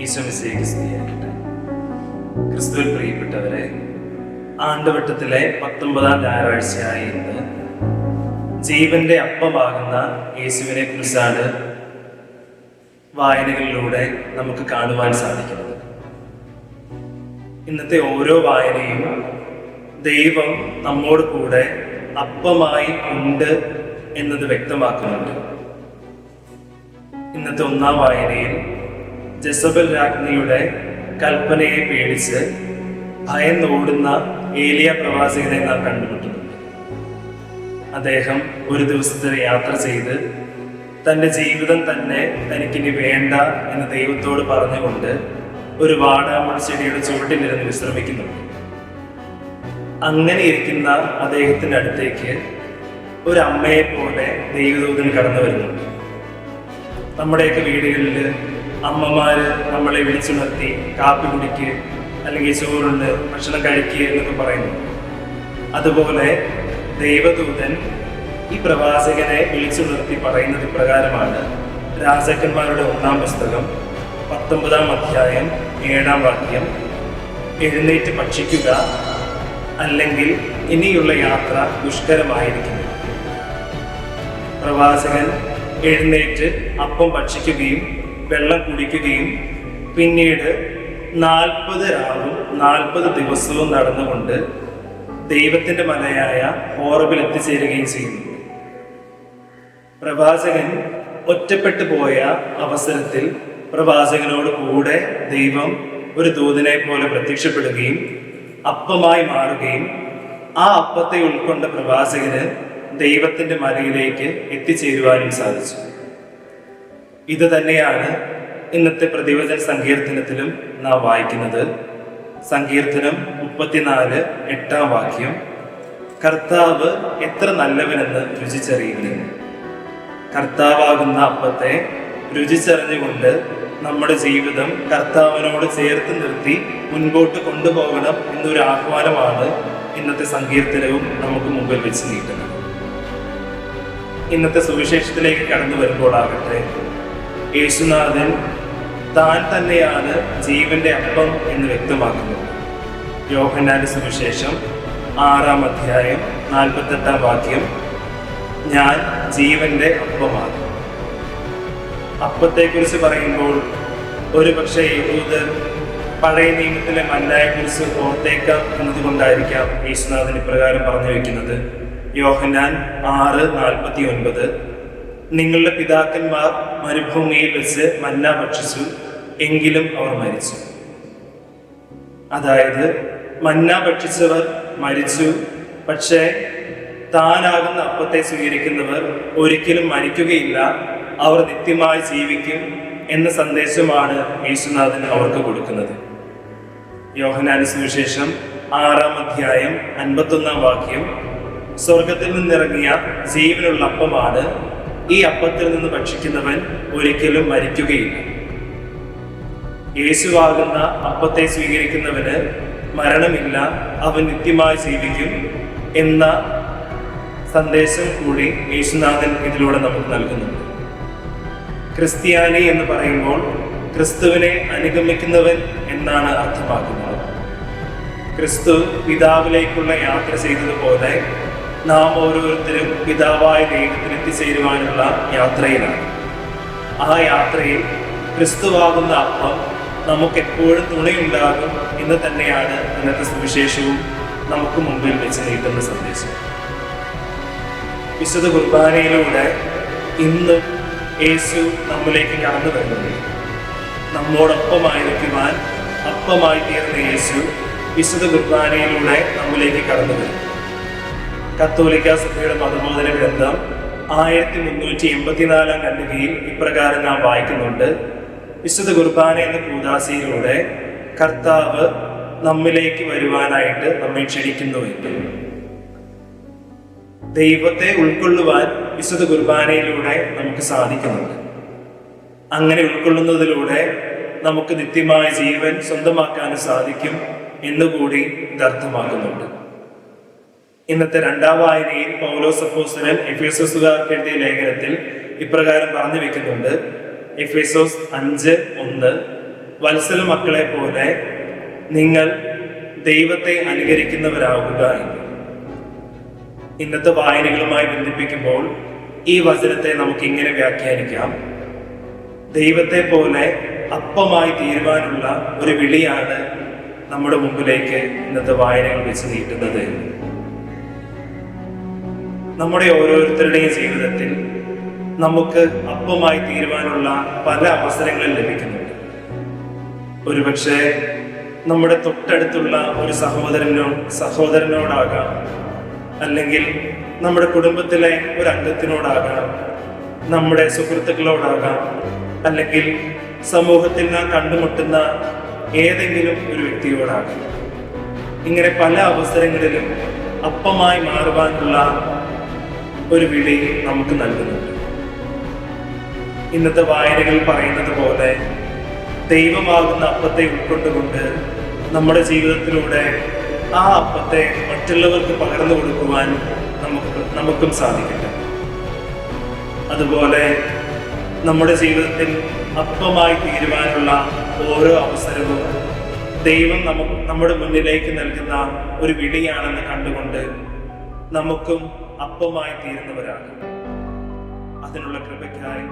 ഈശോമിശിഹായ്ക്ക് സ്തുതിയായിരിക്കട്ടെ. ക്രിസ്തുവിൽ പ്രിയപ്പെട്ടവരെ, ആണ്ടുവട്ടത്തിലെ 19-ാം ഞായറാഴ്ചയായ ഇന്ന് ജീവന്റെ അപ്പമാകുന്ന യേശുവിനെ കുറിച്ചാണ് വായനകളിലൂടെ നമുക്ക് കാണുവാൻ സാധിക്കുന്നത്. ഇന്നത്തെ ഓരോ വായനയും ദൈവം നമ്മോട് കൂടെ അപ്പമായി ഉണ്ട് എന്നത് വ്യക്തമാക്കുന്നുണ്ട്. ഇന്നത്തെ ഒന്നാം വായനയിൽ ജെസബൽ രാജ്ഞിയുടെ കൽപ്പനയെ പേടിച്ച് ഭയന്നോടുന്ന ഏലിയ പ്രവാചകനെ നാം കണ്ടുമുട്ടുന്നുണ്ട്. അദ്ദേഹം ഒരു ദിവസത്തെ യാത്ര ചെയ്ത് തൻ്റെ ജീവിതം തന്നെ തനിക്കിനി വേണ്ട എന്ന് ദൈവത്തോട് പറഞ്ഞുകൊണ്ട് ഒരു വാടാമുൾച്ചെടിയുടെ ചുവട്ടിലിരുന്ന് വിശ്രമിക്കുന്നുണ്ട്. അങ്ങനെ ഇരിക്കുന്ന അദ്ദേഹത്തിൻ്റെ അടുത്തേക്ക് ഒരു അമ്മയെ പോലെ ദൈവദൂതൻ കടന്നു വരുന്നുണ്ട്. നമ്മുടെയൊക്കെ വീടുകളിൽ അമ്മമാര് നമ്മളെ വിളിച്ചുണർത്തി കാപ്പി കുടിക്ക്, അല്ലെങ്കിൽ ചോറുണ്ട്, ഭക്ഷണം കഴിക്കുക എന്നൊക്കെ പറയുന്നു. അതുപോലെ ദൈവദൂതൻ ഈ പ്രവാചകനെ വിളിച്ചുണർത്തി പറയുന്നത് ഇപ്രകാരമാണ്. രാജാക്കന്മാരുടെ 1-ാം പുസ്തകം 19-ാം അധ്യായം 7-ാം വാക്യം, എഴുന്നേറ്റ് ഭക്ഷിക്കുക, അല്ലെങ്കിൽ ഇനിയുള്ള യാത്ര ദുഷ്കരമായിരിക്കുന്നു. പ്രവാചകൻ എഴുന്നേറ്റ് അപ്പം ഭക്ഷിക്കുകയും വെള്ളം കുടിക്കുകയും പിന്നീട് 40 രാവും 40 ദിവസവും നടന്നുകൊണ്ട് ദൈവത്തിന്റെ മലയായ ഹോറബിൽ എത്തിച്ചേരുകയും ചെയ്യുന്നു. പ്രവാചകൻ ഒറ്റപ്പെട്ടു പോയ അവസരത്തിൽ പ്രവാചകനോട് കൂടെ ദൈവം ഒരു ദൂതനെ പോലെ പ്രത്യക്ഷപ്പെടുകയും അപ്പമായി മാറുകയും ആ അപ്പത്തെ ഉൾക്കൊണ്ട പ്രവാചകന് ദൈവത്തിന്റെ മലയിലേക്ക് എത്തിച്ചേരുവാനും സാധിച്ചു. ഇത് തന്നെയാണ് ഇന്നത്തെ പ്രതിവചന സങ്കീർത്തനത്തിലും നാം വായിക്കുന്നത്. സങ്കീർത്തനം 34 8-ാം വാക്യം, കർത്താവ് എത്ര നല്ലവനെന്ന് രുചിച്ചറിയുന്നു. കർത്താവാകുന്ന അപ്പത്തെ രുചിച്ചറിഞ്ഞുകൊണ്ട് നമ്മുടെ ജീവിതം കർത്താവിനോട് ചേർത്ത് നിർത്തി മുൻപോട്ട് കൊണ്ടുപോകണം എന്നൊരു ആഹ്വാനമാണ് ഇന്നത്തെ സങ്കീർത്തനവും നമുക്ക് മുമ്പിൽ വെച്ച് നീട്ടുന്നത്. ഇന്നത്തെ സുവിശേഷത്തിലേക്ക് കടന്നു വരുമ്പോഴാകട്ടെ, യേശുനാഥൻ താൻ തന്നെയാണ് ജീവന്റെ അപ്പം എന്ന് വ്യക്തമാക്കുന്നത്. യോഹന്നാന്റെ സുവിശേഷം 6-ാം അധ്യായം 48-ാം വാക്യം, ഞാൻ ജീവന്റെ അപ്പമാണ്. അപ്പത്തെക്കുറിച്ച് പറയുമ്പോൾ ഒരു പക്ഷേ യഹൂദർ പഴയ നിയമത്തിലെ മന്നായെക്കുറിച്ച് ഓർത്തേക്കാം എന്നതുകൊണ്ടായിരിക്കാം യേശുനാഥൻ ഇപ്രകാരം പറഞ്ഞു വയ്ക്കുന്നത്. യോഹന്നാൻ 6:49, നിങ്ങളുടെ പിതാക്കന്മാർ മരുഭൂമിയിൽ വെച്ച് മന്ന ഭക്ഷിച്ചു, എങ്കിലും അവർ മരിച്ചു. അതായത് മന്ന ഭക്ഷിച്ചവർ മരിച്ചു, പക്ഷേ താനാകുന്ന അപ്പത്തെ സ്വീകരിക്കുന്നവർ ഒരിക്കലും മരിക്കുകയില്ല, അവർ നിത്യമായി ജീവിക്കും എന്ന സന്ദേശമാണ് യേശുനാഥൻ അവർക്ക് കൊടുക്കുന്നത്. യോഹന്നാന്റെ സുവിശേഷം 6-ാം അധ്യായം 51-ാം വാക്യം, സ്വർഗത്തിൽ നിന്നിറങ്ങിയ ജീവനുള്ള അപ്പമാണ്, ഈ അപ്പത്തിൽ നിന്ന് ഭക്ഷിക്കുന്നവൻ ഒരിക്കലും മരിക്കുകയില്ല. യേശുവാകുന്ന അപ്പത്തെ സ്വീകരിക്കുന്നവന് മരണമില്ല, അവൻ നിത്യമായി ജീവിക്കും എന്ന സന്ദേശം കൂടി യേശുനാഥൻ ഇതിലൂടെ നമുക്ക് നൽകുന്നുണ്ട്. ക്രിസ്ത്യാനി എന്ന് പറയുമ്പോൾ ക്രിസ്തുവിനെ അനുഗമിക്കുന്നവൻ എന്നാണ് അർത്ഥമാക്കുന്നത്. ക്രിസ്തു പിതാവിലേക്കുള്ള യാത്ര ചെയ്തതുപോലെ നാം ഓരോരുത്തരും പിതാവായ ദൈവത്തിൽ എത്തിച്ചേരുവാനുള്ള യാത്രയിലാണ്. ആ യാത്രയിൽ ക്രിസ്തുവാകുന്ന അപ്പം നമുക്കെപ്പോഴും തുണയുണ്ടാകും എന്ന് തന്നെയാണ് ഇന്നത്തെ സുവിശേഷവും നമുക്ക് മുമ്പിൽ വെച്ച് നീട്ടുന്ന സന്ദേശം. വിശുദ്ധ കുർബാനയിലൂടെ ഇന്ന് യേശു നമ്മിലേക്ക് കടന്നു വരുന്നത്. നമ്മോടൊപ്പമായിരിക്കുവാൻ അപ്പമായി തീർന്ന യേശു വിശുദ്ധ കുർബാനയിലൂടെ നമ്മിലേക്ക് കടന്നു വരും. കത്തോലിക്ക സഭയുടെ മതബോധന ഗ്രന്ഥം 1384-ാം ഖണ്ഡികയിൽ ഇപ്രകാരം നാം വായിക്കുന്നുണ്ട്. വിശുദ്ധ കുർബാന എന്ന കൂദാശയിലൂടെ കർത്താവ് നമ്മിലേക്ക് വരുവാനായിട്ട് നമ്മെ ക്ഷണിക്കുന്നുവെങ്കിൽ ദൈവത്തെ ഉൾക്കൊള്ളുവാൻ വിശുദ്ധ കുർബാനയിലൂടെ നമുക്ക് സാധിക്കുന്നുണ്ട്. അങ്ങനെ ഉൾക്കൊള്ളുന്നതിലൂടെ നമുക്ക് നിത്യമായ ജീവൻ സ്വന്തമാക്കാൻ സാധിക്കും എന്നുകൂടി ഇത് അർത്ഥമാക്കുന്നുണ്ട്. ഇന്നത്തെ 2-ാം വായനയിൽ പൗലോസ് അപ്പോസ്തലൻ എഫേസോസുകാർക്ക് എഴുതിയ ലേഖനത്തിൽ ഇപ്രകാരം പറഞ്ഞു വെക്കുന്നുണ്ട്. എഫേസോസ് 5:1, വത്സല മക്കളെ പോലെ നിങ്ങൾ ദൈവത്തെ അനുകരിക്കുന്നവരാകുക എന്ന്. ഇന്നത്തെ വായനകളുമായി ബന്ധിപ്പിക്കുമ്പോൾ ഈ വചനത്തെ നമുക്ക് ഇങ്ങനെ വ്യാഖ്യാനിക്കാം: ദൈവത്തെ പോലെ അപ്പമായി തീരുവാനുള്ള ഒരു വിളിയാണ് നമ്മുടെ മുമ്പിലേക്ക് ഇന്നത്തെ വായനകൾ വെച്ച് നീട്ടുന്നത്. നമ്മുടെ ഓരോരുത്തരുടെയും ജീവിതത്തിൽ നമുക്ക് അപ്പമായി തീരുവാനുള്ള പല അവസരങ്ങളും ലഭിക്കുന്നുണ്ട്. ഒരുപക്ഷെ നമ്മുടെ തൊട്ടടുത്തുള്ള ഒരു സഹോദരനോടാകാം, അല്ലെങ്കിൽ നമ്മുടെ കുടുംബത്തിലെ ഒരു അംഗത്തിനോടാകാം, നമ്മുടെ സുഹൃത്തുക്കളോടാകാം, അല്ലെങ്കിൽ സമൂഹത്തിൽ നാം കണ്ടുമുട്ടുന്ന ഏതെങ്കിലും ഒരു വ്യക്തിയോടാകാം. ഇങ്ങനെ പല അവസരങ്ങളിലും അപ്പമായി മാറുവാനുള്ള ഒരു വിളി നമുക്ക് നൽകുന്നുണ്ട്. ഇന്നത്തെ വായനകൾ പറയുന്നത് പോലെ ദൈവമാകുന്ന അപ്പത്തെ ഉൾക്കൊണ്ടുകൊണ്ട് നമ്മുടെ ജീവിതത്തിലൂടെ ആ അപ്പത്തെ മറ്റുള്ളവർക്ക് പകർന്നു കൊടുക്കുവാൻ നമുക്കും സാധിക്കട്ടെ. അതുപോലെ നമ്മുടെ ജീവിതത്തിൽ അപ്പമായി തീരുവാനുള്ള ഓരോ അവസരവും ദൈവം നമ്മുടെ മുന്നിലേക്ക് നൽകുന്ന ഒരു വിളിയാണെന്ന് കണ്ടുകൊണ്ട് നമുക്കും അപ്പമായി തീരുന്നവരാകും. അതിനുള്ള കൃപയ്ക്കായി